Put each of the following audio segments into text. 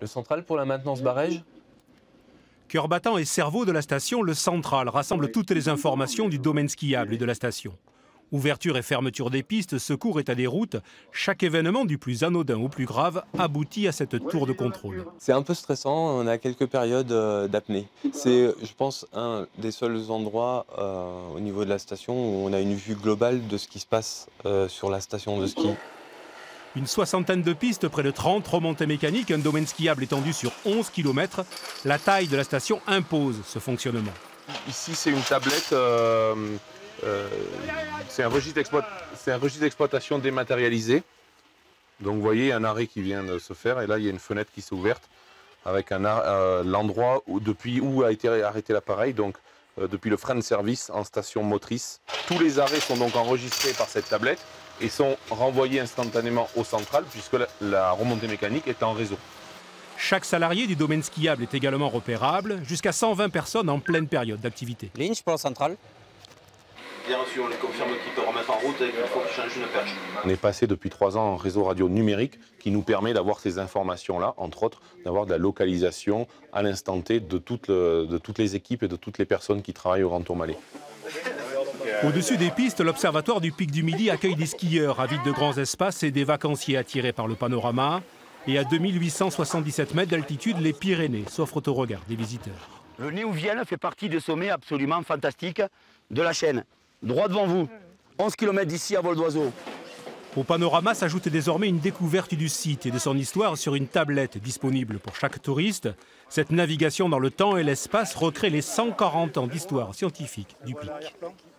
Le central pour la maintenance barège? Cœur battant et cerveau de la station, le central rassemble toutes les informations du domaine skiable et de la station. Ouverture et fermeture des pistes, secours, état des routes, chaque événement du plus anodin au plus grave aboutit à cette tour de contrôle. C'est un peu stressant, on a quelques périodes d'apnée. C'est, je pense, un des seuls endroits au niveau de la station où on a une vue globale de ce qui se passe sur la station de ski. Une soixantaine de pistes, près de 30 remontées mécaniques, un domaine skiable étendu sur 11 km. La taille de la station impose ce fonctionnement. Ici, c'est une tablette, c'est un registre d'exploitation dématérialisé. Donc vous voyez un arrêt qui vient de se faire et là il y a une fenêtre qui s'est ouverte avec l'endroit depuis où a été arrêté l'appareil, donc depuis le frein de service en station motrice. Tous les arrêts sont donc enregistrés par cette tablette et sont renvoyés instantanément au central puisque la remontée mécanique est en réseau. Chaque salarié du domaine skiable est également repérable, jusqu'à 120 personnes en pleine période d'activité. Lynch pour la centrale. Bien reçu, on les confirme qu'il peut remettre en route et qu'il faut qu'il change une perche. On est passé depuis 3 ans en réseau radio numérique qui nous permet d'avoir ces informations-là, entre autres d'avoir de la localisation à l'instant T de toutes les équipes et de toutes les personnes qui travaillent au Grand Tourmalet. Au-dessus des pistes, l'observatoire du Pic du Midi accueille des skieurs avides de grands espaces et des vacanciers attirés par le panorama. Et à 2877 mètres d'altitude, les Pyrénées s'offrent au regard des visiteurs. Le Néouvienne fait partie des sommets absolument fantastiques de la chaîne. Droit devant vous, 11 km d'ici à vol d'oiseau. Au panorama s'ajoute désormais une découverte du site et de son histoire sur une tablette disponible pour chaque touriste. Cette navigation dans le temps et l'espace recrée les 140 ans d'histoire scientifique du Pic.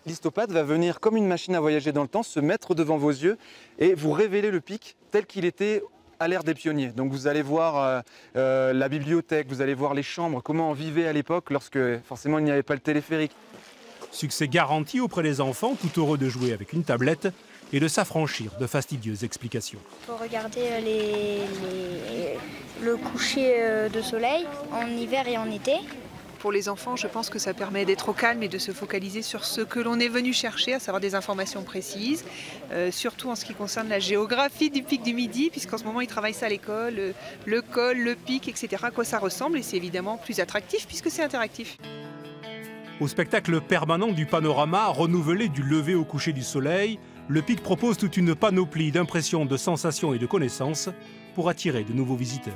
L'histopathe va venir comme une machine à voyager dans le temps, se mettre devant vos yeux et vous révéler le Pic tel qu'il était à l'ère des pionniers. Donc vous allez voir la bibliothèque, vous allez voir les chambres, comment on vivait à l'époque lorsque forcément il n'y avait pas le téléphérique. Succès garanti auprès des enfants, tout heureux de jouer avec une tablette et de s'affranchir de fastidieuses explications. Il faut regarder le coucher de soleil en hiver et en été. Pour les enfants, je pense que ça permet d'être au calme et de se focaliser sur ce que l'on est venu chercher, à savoir des informations précises, surtout en ce qui concerne la géographie du Pic du Midi, puisqu'en ce moment ils travaillent ça à l'école, le col, le pic, etc. À quoi ça ressemble, et c'est évidemment plus attractif puisque c'est interactif. Au spectacle permanent du panorama, renouvelé du lever au coucher du soleil, le Pic propose toute une panoplie d'impressions, de sensations et de connaissances pour attirer de nouveaux visiteurs.